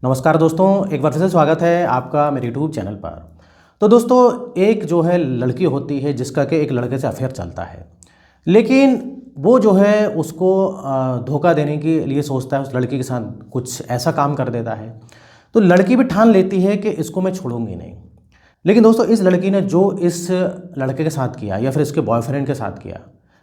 नमस्कार दोस्तों, एक बार फिर से स्वागत है आपका मेरे यूट्यूब चैनल पर। तो दोस्तों, एक जो है लड़की होती है जिसका कि एक लड़के से अफेयर चलता है, लेकिन वो जो है उसको धोखा देने के लिए सोचता है, उस लड़की के साथ कुछ ऐसा काम कर देता है। तो लड़की भी ठान लेती है कि इसको मैं छोड़ूंगी नहीं। लेकिन दोस्तों, इस लड़की ने जो इस लड़के के साथ किया या फिर इसके बॉयफ्रेंड के साथ किया,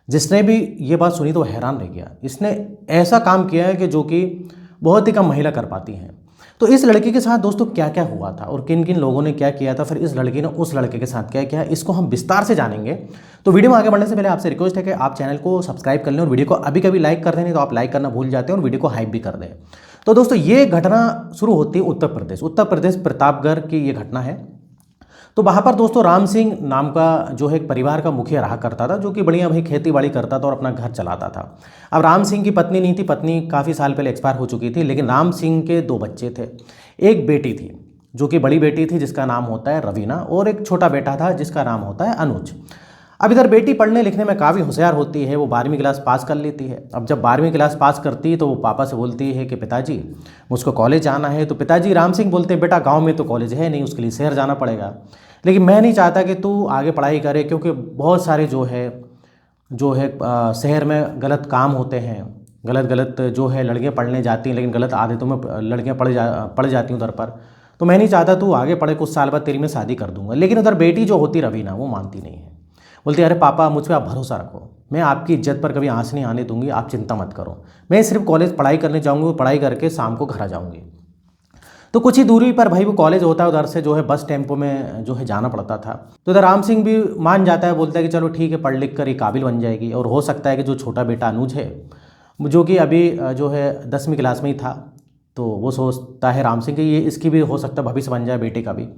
जिसने भी ये बात सुनी तो वो हैरान रह गया। इसने ऐसा काम किया है कि जो कि बहुत ही कम महिला कर पाती हैं। तो इस लड़की के साथ दोस्तों क्या क्या हुआ था और किन किन लोगों ने क्या किया था, फिर इस लड़की ने उस लड़के के साथ क्या किया, इसको हम विस्तार से जानेंगे। तो वीडियो में आगे बढ़ने से पहले आपसे रिक्वेस्ट है कि आप चैनल को सब्सक्राइब कर लें और वीडियो को अभी कभी लाइक कर दें, नहीं तो आप लाइक करना भूल जाते हैं और वीडियो को हाइप भी कर दें। तो दोस्तों, ये घटना शुरू होती है उत्तर प्रदेश प्रतापगढ़ की ये घटना है। तो वहाँ पर दोस्तों राम सिंह नाम का जो है एक परिवार का मुखिया रहा करता था, जो कि बढ़िया भाई खेती बाड़ी करता था और अपना घर चलाता था। अब राम सिंह की पत्नी नहीं थी, पत्नी काफ़ी साल पहले एक्सपायर हो चुकी थी, लेकिन राम सिंह के दो बच्चे थे। एक बेटी थी जो कि बड़ी बेटी थी जिसका नाम होता है रवीना, और एक छोटा बेटा था जिसका नाम होता है अनुज। अब इधर बेटी पढ़ने लिखने में काफ़ी होशियार होती है, वो 12वीं क्लास पास कर लेती है। अब जब 12वीं क्लास पास करती है तो वो पापा से बोलती है कि पिताजी मुझको कॉलेज जाना है। तो पिताजी राम सिंह बोलते हैं, बेटा गांव में तो कॉलेज है नहीं, उसके लिए शहर जाना पड़ेगा, लेकिन मैं नहीं चाहता कि तू आगे पढ़ाई करे, क्योंकि बहुत सारे जो है शहर में गलत काम होते हैं, गलत गलत जो है लड़कियां पढ़ने जाती हैं, लेकिन गलत आदतों में लड़कियां पढ़ जाती हैं उधर पर। तो मैं नहीं चाहता तू आगे पढ़े, कुछ साल बाद तेरी मैं शादी कर दूंगा। लेकिन उधर बेटी जो होती रवीना, वो मानती नहीं है। बोलती है, अरे पापा मुझ पर आप भरोसा रखो, मैं आपकी इज्जत पर कभी आँच नहीं आने दूंगी, आप चिंता मत करो, मैं सिर्फ कॉलेज पढ़ाई करने जाऊँगी, पढ़ाई करके शाम को घर आ जाऊँगी। तो कुछ ही दूरी पर भाई वो कॉलेज होता है, उधर से जो है बस टेम्पो में जो है जाना पड़ता था। तो इधर राम सिंह भी मान जाता है, बोलता है कि चलो ठीक है, पढ़ लिख कर ये काबिल बन जाएगी। और हो सकता है कि जो छोटा बेटा अनुज है, जो कि अभी जो है 10वीं क्लास में ही था, तो वो सोचता है राम सिंह कि ये इसकी भी हो सकता है भविष्य बन जाए बेटे का भी।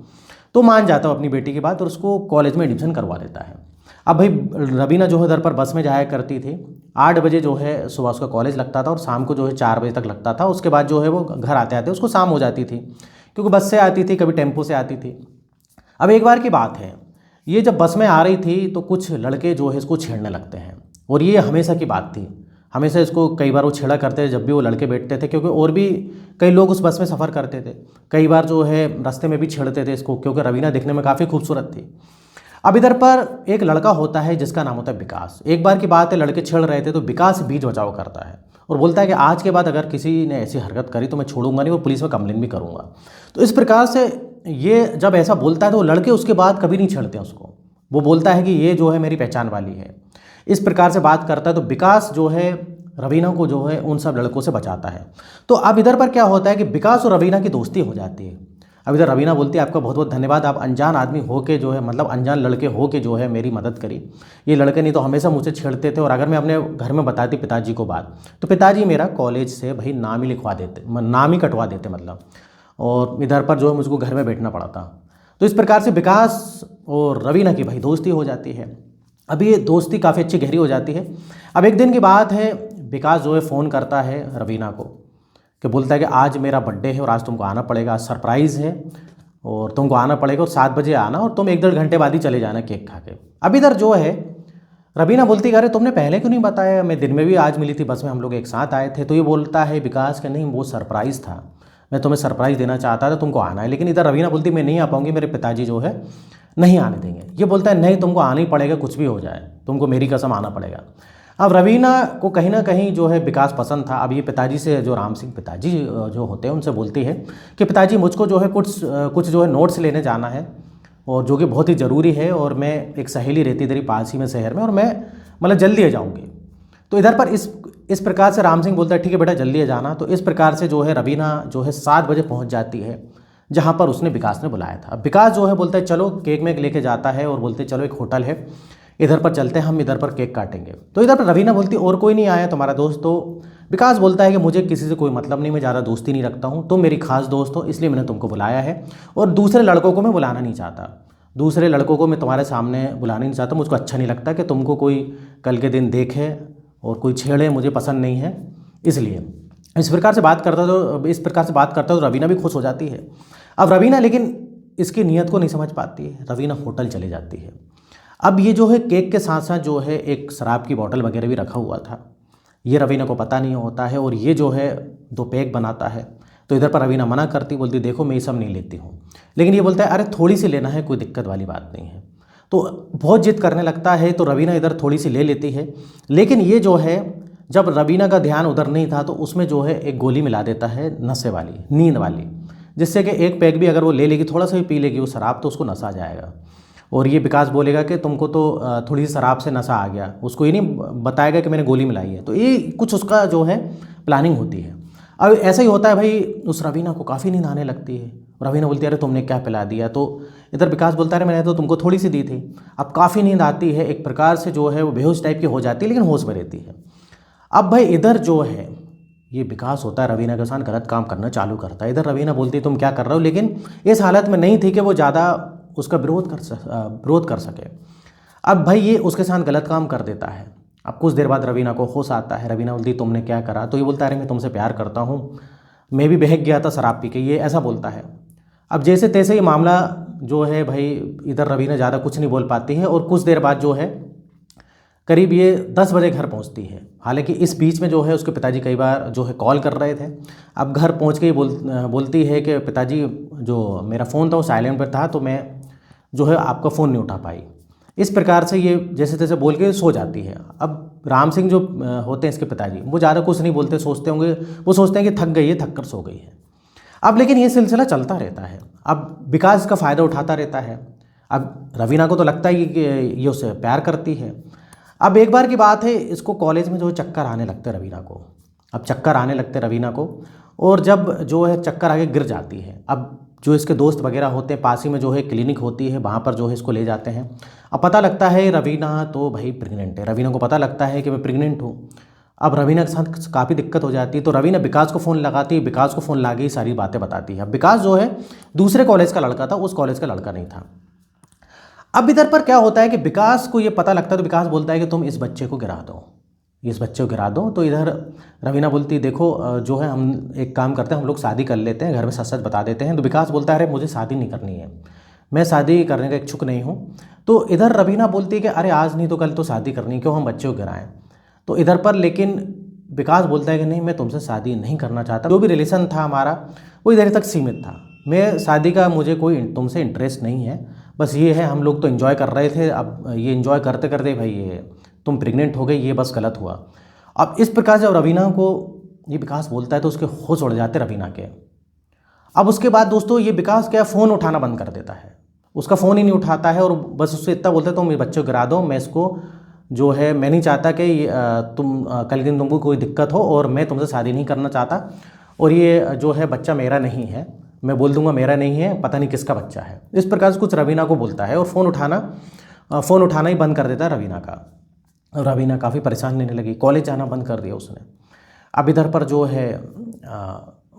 तो मान जाता है अपनी बेटी की बात और उसको कॉलेज में एडमिशन करवा देता है। अब भाई रवीना जो है इधर पर बस में जाया करती थी। 8 बजे जो है सुबह उसका कॉलेज लगता था और शाम को जो है 4 बजे तक लगता था। उसके बाद जो है वो घर आते आते उसको शाम हो जाती थी, क्योंकि बस से आती थी, कभी टेम्पो से आती थी। अब एक बार की बात है, ये जब बस में आ रही थी तो कुछ लड़के जो है इसको छेड़ने लगते हैं, और ये हमेशा की बात थी। हमेशा इसको कई बार वो छेड़ा करते थे जब भी वो लड़के बैठते थे, क्योंकि और भी कई लोग उस बस में सफ़र करते थे। कई बार जो है रास्ते में भी छेड़ते थे इसको, क्योंकि रवीना दिखने में काफ़ी खूबसूरत थी। अब इधर पर एक लड़का होता है जिसका नाम होता है विकास। एक बार की बात है, लड़के छेड़ रहे थे तो विकास बीच बचाव करता है और बोलता है कि आज के बाद अगर किसी ने ऐसी हरकत करी तो मैं छोड़ूंगा नहीं और पुलिस में कंप्लेन भी करूंगा। तो इस प्रकार से ये जब ऐसा बोलता है तो लड़के उसके बाद कभी नहीं छेड़ते उसको। वो बोलता है कि ये जो है मेरी पहचान वाली है। इस प्रकार से बात करता है तो विकास जो है रवीना को जो है उन सब लड़कों से बचाता है। तो अब इधर पर क्या होता है कि विकास और रवीना की दोस्ती हो जाती है। अब इधर रवीना बोलती है, आपका बहुत बहुत धन्यवाद, आप अनजान आदमी हो के जो है, मतलब अनजान लड़के हो के जो है मेरी मदद करी। ये लड़के नहीं तो हमेशा मुझसे छेड़ते थे, और अगर मैं अपने घर में बताती पिताजी को बात, तो पिताजी मेरा कॉलेज से भाई नाम ही लिखवा देते, नाम ही कटवा देते मतलब, और इधर पर जो है मुझको घर में बैठना पड़ता। तो इस प्रकार से विकास और रवीना की भाई दोस्ती हो जाती है। अब ये दोस्ती काफ़ी अच्छी गहरी हो जाती है। अब एक दिन की बात है, विकास जो है फ़ोन करता है रवीना को, कि बोलता है कि आज मेरा बर्थडे है और आज तुमको आना पड़ेगा, आज सरप्राइज़ है और तुमको आना पड़ेगा, और 7 बजे आना, और तुम 1-1.5 घंटे बाद ही चले जाना केक खा के। अब इधर जो है रवीना बोलती है, अरे तुमने पहले क्यों नहीं बताया, मैं दिन में भी आज मिली थी, बस में हम लोग एक साथ आए थे। तो ये बोलता है विकास कि नहीं, वो सरप्राइज़ था, मैं तुम्हें सरप्राइज़ देना चाहता था, तुमको आना है। लेकिन इधर रवीना बोलती मैं नहीं आ पाऊँगी, मेरे पिताजी जो है नहीं आने देंगे। ये बोलता है नहीं, तुमको आना ही पड़ेगा, कुछ भी हो जाए, तुमको मेरी कसम आना पड़ेगा। अब रवीना को कहीं ना कहीं जो है विकास पसंद था। अब ये पिताजी से, जो राम सिंह पिताजी जो होते हैं, उनसे बोलती है कि पिताजी मुझको जो है कुछ जो है नोट्स लेने जाना है, और जो कि बहुत ही ज़रूरी है, और मैं एक सहेली रहती इधर ही पास ही में शहर में, और मैं मतलब जल्दी आ जाऊँगी। तो इधर पर इस प्रकार से राम सिंह बोलता है ठीक है बेटा, जल्दी आ जाना। तो इस प्रकार से जो है रवीना जो है 7 बजे पहुँच जाती है जहाँ पर उसने विकास ने बुलाया था। अब विकास जो है बोलता है चलो, केक में लेके जाता है और बोलते चलो एक होटल है, इधर पर चलते हैं, हम इधर पर केक काटेंगे। तो इधर पर रवीना बोलती और कोई नहीं आया तुम्हारा दोस्त? तो विकास बोलता है कि मुझे किसी से कोई मतलब नहीं, मैं ज़्यादा दोस्ती नहीं रखता हूँ, तुम मेरी खास दोस्त हो, इसलिए मैंने तुमको बुलाया है, और दूसरे लड़कों को मैं बुलाना नहीं चाहता, दूसरे लड़कों को मैं तुम्हारे सामने बुलाना नहीं चाहता। मुझको अच्छा नहीं लगता कि तुमको कोई कल के दिन देखे और कोई छेड़े, मुझे पसंद नहीं है, इसलिए इस प्रकार से बात करता तो रवीना भी खुश हो जाती है। अब रवीना लेकिन इसकी नीयत को नहीं समझ पाती है, रवीना होटल चली जाती है। अब ये जो है केक के साथ साथ जो है एक शराब की बोतल वगैरह भी रखा हुआ था, ये रवीना को पता नहीं होता है, और ये जो है 2 पैक बनाता है। तो इधर पर रवीना मना करती, बोलती देखो मैं ये सब नहीं लेती हूँ। लेकिन ये बोलता है अरे थोड़ी सी लेना है, कोई दिक्कत वाली बात नहीं है। तो बहुत जिद करने लगता है, तो रवीना इधर थोड़ी सी ले लेती है। लेकिन ये जो है, जब रवीना का ध्यान उधर नहीं था तो उसमें जो है एक गोली मिला देता है नशे वाली, नींद वाली, जिससे कि एक पैक भी अगर वो ले लेगी, थोड़ा सा भी पी लेगी वो शराब, तो उसको नशा आ जाएगा। और ये विकास बोलेगा कि तुमको तो थोड़ी सी शराब से नशा आ गया, उसको ये नहीं बताएगा कि मैंने गोली मिलाई है। तो ये कुछ उसका जो है प्लानिंग होती है। अब ऐसा ही होता है भाई, उस रवीना को काफ़ी नींद आने लगती है। रवीना बोलती है अरे तुमने क्या पिला दिया? तो इधर विकास बोलता है अरे मैंने तो तुमको थोड़ी सी दी थी। अब काफ़ी नींद आती है, एक प्रकार से जो है वो बेहोश टाइप की हो जाती है, लेकिन होश में रहती है। अब भाई इधर जो है ये विकास होता है रवीना के साथ गलत काम करना चालू करता है। इधर रवीना बोलती है तुम क्या कर रहे हो, लेकिन इस हालत में नहीं थी कि वो ज़्यादा उसका विरोध कर सके। अब भाई ये उसके साथ गलत काम कर देता है। अब कुछ देर बाद रवीना को होश आता है। रवीना बोलती तुमने क्या करा? तो ये बोलता है अरे मैं तुमसे प्यार करता हूँ, मैं भी बहक गया था शराब पी के, ये ऐसा बोलता है। अब जैसे तैसे ये मामला जो है भाई, इधर रवीना ज़्यादा कुछ नहीं बोल पाती है। और कुछ देर बाद जो है करीब ये 10 बजे घर पहुंचती है। हालांकि इस बीच में जो है उसके पिताजी कई बार जो है कॉल कर रहे थे। अब घर पहुंच के बोलती है कि पिताजी जो मेरा फ़ोन था वो साइलेंट पर था, तो मैं जो है आपका फ़ोन नहीं उठा पाई। इस प्रकार से ये जैसे तैसे बोल के सो जाती है। अब राम सिंह जो होते हैं इसके पिताजी, वो ज़्यादा कुछ नहीं बोलते, सोचते होंगे, वो सोचते हैं कि थक गई है, थक कर सो गई है। अब लेकिन ये सिलसिला चलता रहता है। अब विकास इसका फ़ायदा उठाता रहता है। अब रवीना को तो लगता है कि ये उससे प्यार करती है। अब एक बार की बात है, इसको कॉलेज में जो है चक्कर आने लगते रवीना को। अब चक्कर आने लगते रवीना को, और जब जो है चक्कर आगे गिर जाती है। अब जो इसके दोस्त वगैरह होते हैं, पास ही में जो है क्लिनिक होती है, वहाँ पर जो है इसको ले जाते हैं। अब पता लगता है रवीना तो भाई प्रेग्नेंट है। रवीना को पता लगता है कि मैं प्रेग्नेंट हूँ। अब रवीना के साथ काफ़ी दिक्कत हो जाती है, तो रवीना विकास को फ़ोन लगाती है। विकास को फ़ोन लगा के सारी बातें बताती है। अब विकास जो है दूसरे कॉलेज का लड़का था, उस कॉलेज का लड़का नहीं था। अब इधर पर क्या होता है कि विकास को ये पता लगता है, तो विकास बोलता है कि तुम इस बच्चे को गिरा दो, इस बच्चे को गिरा दो। तो इधर रवीना बोलती है देखो जो है हम एक काम करते हैं, हम लोग शादी कर लेते हैं, घर में सच सच बता देते हैं। तो विकास बोलता है अरे मुझे शादी नहीं करनी है, मैं शादी करने का इच्छुक नहीं हूँ। तो इधर रवीना बोलती है कि अरे आज नहीं तो कल तो शादी करनी, क्यों हम बच्चे को गिराएं? तो इधर पर लेकिन विकास बोलता है कि नहीं, मैं तुमसे शादी नहीं करना चाहता। जो भी रिलेशन था हमारा वो इधर तक सीमित था, मैं शादी का मुझे कोई तुमसे इंटरेस्ट नहीं है। बस ये है हम लोग तो इन्जॉय कर रहे थे, अब ये इन्जॉय करते करते भाई ये तुम प्रेग्नेंट हो गई, ये बस गलत हुआ। अब इस प्रकार जब रवीना को ये विकास बोलता है तो उसके होश उड़ जाते रवीना के। अब उसके बाद दोस्तों ये विकास क्या फ़ोन उठाना बंद कर देता है, उसका फ़ोन ही नहीं उठाता है। और बस उससे इतना बोलता है तुम मेरे बच्चे को गिरा दो, मैं इसको जो है मैं नहीं चाहता कि तुम कल दिन तुमको कोई दिक्कत हो, और मैं तुमसे शादी नहीं करना चाहता, और ये जो है बच्चा मेरा नहीं है, मैं बोल दूंगा मेरा नहीं है, पता नहीं किसका बच्चा है। इस प्रकार से कुछ रवीना को बोलता है और फ़ोन उठाना ही बंद कर देता है रवीना का। रवीना काफ़ी परेशान रहने लगी, कॉलेज जाना बंद कर दिया उसने। अब इधर पर जो है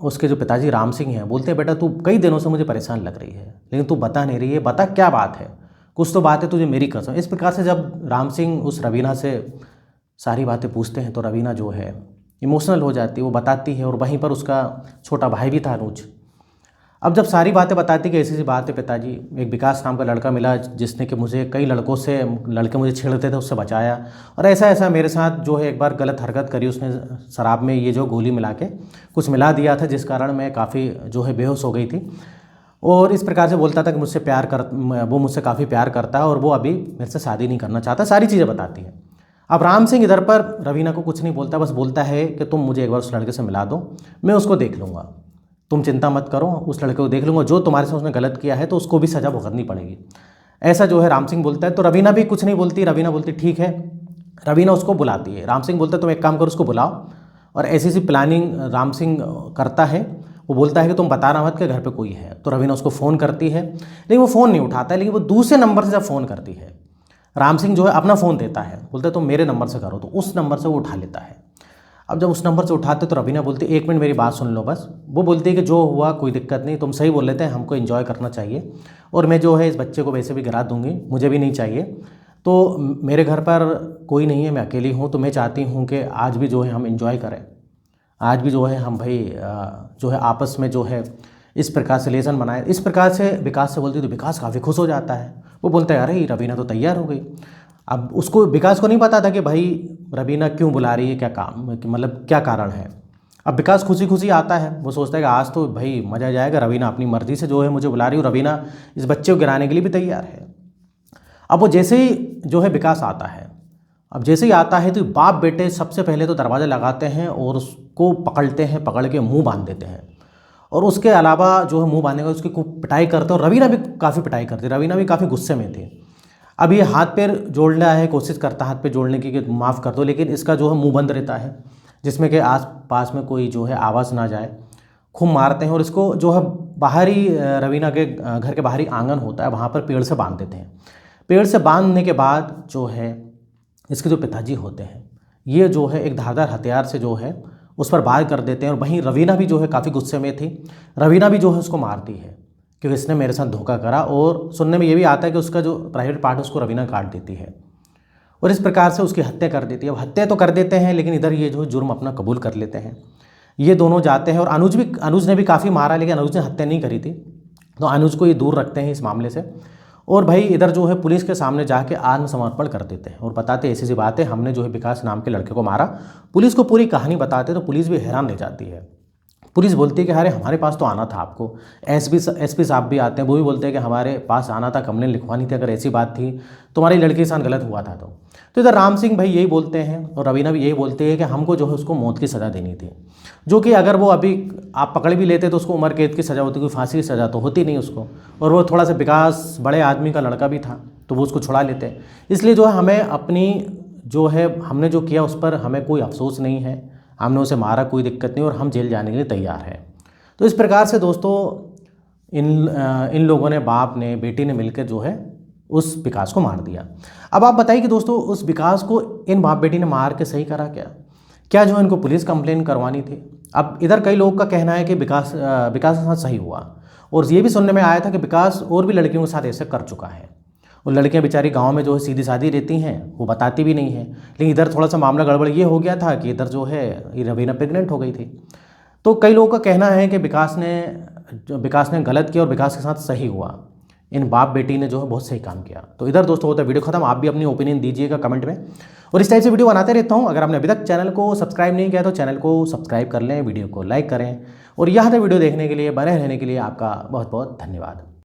उसके जो पिताजी राम सिंह हैं बोलते हैं बेटा तू कई दिनों से मुझे परेशान लग रही है, लेकिन तू बता नहीं रही है, बता क्या बात है, कुछ तो बात है तुझे मेरी कसम। इस प्रकार से जब राम सिंह उस रवीना से सारी बातें पूछते हैं तो रवीना जो है इमोशनल हो जाती है, वो बताती है। और वहीं पर उसका छोटा भाई भी था अनुज। अब जब सारी बातें बताती कि ऐसी ऐसी बात है पिताजी, एक विकास नाम का लड़का मिला जिसने कि मुझे कई लड़के मुझे छेड़ते थे उससे बचाया, और ऐसा ऐसा मेरे साथ जो है एक बार गलत हरकत करी, उसने शराब में ये जो गोली मिला के कुछ मिला दिया था जिस कारण मैं काफ़ी जो है बेहोश हो गई थी। और इस प्रकार से बोलता था कि वो मुझसे काफ़ी प्यार करता है और वो अभी मेरे से शादी नहीं करना चाहता, सारी चीज़ें बताती है। अब राम सिंह इधर पर रवीना को कुछ नहीं बोलता, बस बोलता है कि तुम मुझे एक बार उस लड़के से मिला दो, मैं उसको देख लूँगा, तुम चिंता मत करो, उस लड़के को देख लूँगा, जो तुम्हारे साथ उसने गलत किया है तो उसको भी सज़ा भुगतनी पड़ेगी, ऐसा जो है राम सिंह बोलता है। तो रवीना भी कुछ नहीं बोलती, रवीना बोलती ठीक है। रवीना उसको बुलाती है, राम सिंह बोलता है तुम एक काम करो उसको बुलाओ, और ऐसी ऐसी प्लानिंग राम सिंह करता है। वो बोलता है कि तुम बताना मत कि घर पे कोई है। तो रवीना उसको फ़ोन करती है, लेकिन वो फ़ोन नहीं उठाता है, लेकिन वो दूसरे नंबर से जब फ़ोन करती है, राम सिंह जो है अपना फ़ोन देता है, बोलता है तुम मेरे नंबर से करो, तो उस नंबर से वो उठा लेता है। अब जब उस नंबर से उठाते तो रवीना बोलती है 1 मिनट मेरी बात सुन लो बस। वो बोलती है कि जो हुआ कोई दिक्कत नहीं, तुम सही बोल लेते हैं, हमको एंजॉय करना चाहिए, और मैं जो है इस बच्चे को वैसे भी गिरा दूंगी, मुझे भी नहीं चाहिए। तो मेरे घर पर कोई नहीं है, मैं अकेली हूँ, तो मैं चाहती हूँ कि आज भी जो है हम एंजॉय करें, आज भी जो है हम भाई जो है आपस में जो है इस प्रकार से रिलेशन बनाए। इस प्रकार से विकास से बोलती तो विकास काफ़ी खुश हो जाता है। वो बोलता है अरे रवीना तो तैयार हो गई। अब उसको विकास को नहीं पता था कि भाई रवीना क्यों बुला रही है, क्या काम मतलब क्या कारण है। अब विकास खुशी खुशी आता है, वो सोचता है कि आज तो भाई मज़ा जाएगा, रवीना अपनी मर्ज़ी से जो है मुझे बुला रही है, रवीना इस बच्चे को गिराने के लिए भी तैयार है। अब वो जैसे ही जो है विकास आता है, अब जैसे ही आता है तो बाप बेटे सबसे पहले तो दरवाज़ा लगाते हैं और उसको पकड़ते हैं, पकड़ के मुंह बांध देते हैं। और उसके अलावा जो है मुंह बांधने का उसकी खूब पिटाई करते हैं और रवीना भी काफ़ी पिटाई करती, रवीना भी काफ़ी गुस्से में थी। अब ये हाथ पैर जोड़ना है, कोशिश करता है हाथ पैर जोड़ने की कि माफ़ कर दो, लेकिन इसका जो है मुंह बंद रहता है, जिसमें कि आस पास में कोई जो है आवाज़ ना जाए। खूब मारते हैं और इसको जो है बाहरी रवीना के घर के बाहरी आंगन होता है, वहाँ पर पेड़ से बांध देते हैं। पेड़ से बांधने के बाद जो है इसके जो पिताजी होते हैं, ये जो है एक धारदार हथियार से जो है उस पर वार कर देते हैं। और वहीं रवीना भी जो है काफ़ी गुस्से में थी, रवीना भी जो है उसको मारती है क्योंकि इसने मेरे साथ धोखा करा। और सुनने में ये भी आता है कि उसका जो प्राइवेट पार्ट है उसको रवीना काट देती है और इस प्रकार से उसकी हत्या कर देती है। अब हत्या तो कर देते हैं, लेकिन इधर ये जो जुर्म अपना कबूल कर लेते हैं। ये दोनों जाते हैं और अनुज ने भी काफ़ी मारा, लेकिन अनुज ने हत्या नहीं करी थी, तो अनुज को ये दूर रखते हैं इस मामले से। और भाई इधर जो है पुलिस के सामने जाके आत्मसमर्पण कर देते हैं और बताते ऐसी सी बात है, हमने जो है विकास नाम के लड़के को मारा। पुलिस को पूरी कहानी बताते तो पुलिस भी हैरान रह जाती है। पुलिस बोलती है कि अरे हमारे पास तो आना था आपको। एसपी साहब भी आते हैं, वो भी बोलते हैं कि हमारे पास आना था, कंप्लेन लिखवानी थी, अगर ऐसी बात थी तुम्हारी लड़की के साथ गलत हुआ था तो इधर राम सिंह भाई यही बोलते हैं और रवीना भी यही बोलते हैं कि हमको जो है उसको मौत की सज़ा देनी थी, जो कि अगर वो अभी आप पकड़ भी लेते तो उसको उम्र कैद की सज़ा होती, कोई फांसी की सज़ा तो होती नहीं उसको। और वो थोड़ा सा विकास बड़े आदमी का लड़का भी था तो वो उसको छुड़ा लेते। इसलिए जो है हमें अपनी जो है हमने जो किया उस पर हमें कोई अफसोस नहीं है, हमने उसे मारा कोई दिक्कत नहीं और हम जेल जाने के लिए तैयार हैं। तो इस प्रकार से दोस्तों इन लोगों ने, बाप ने बेटी ने मिलकर जो है उस विकास को मार दिया। अब आप बताइए कि दोस्तों उस विकास को इन बाप बेटी ने मार के सही करा क्या जो है इनको पुलिस कंप्लेन करवानी थी? अब इधर कई लोगों का कहना है कि विकास के साथ सही हुआ और ये भी सुनने में आया था कि विकास और भी लड़कियों के साथ ऐसे कर चुका है। और लड़कियां बेचारी गांव में जो है सीधी सादी रहती हैं, वो बताती भी नहीं है। लेकिन इधर थोड़ा सा मामला गड़बड़ ये हो गया था कि इधर जो है ये रवीना प्रेग्नेंट हो गई थी। तो कई लोगों का कहना है कि विकास ने गलत किया और विकास के साथ सही हुआ, इन बाप बेटी ने जो है बहुत सही काम किया। तो इधर दोस्तों होता है वीडियो खत्म। आप भी अपनी ओपिनियन दीजिएगा कमेंट में और इस टाइप से वीडियो बनाते रहता हूँ। अगर आपने अभी तक चैनल को सब्सक्राइब नहीं किया तो चैनल को सब्सक्राइब कर लें, वीडियो को लाइक करें और यहाँ तक वीडियो देखने के लिए, बने रहने के लिए आपका बहुत बहुत धन्यवाद।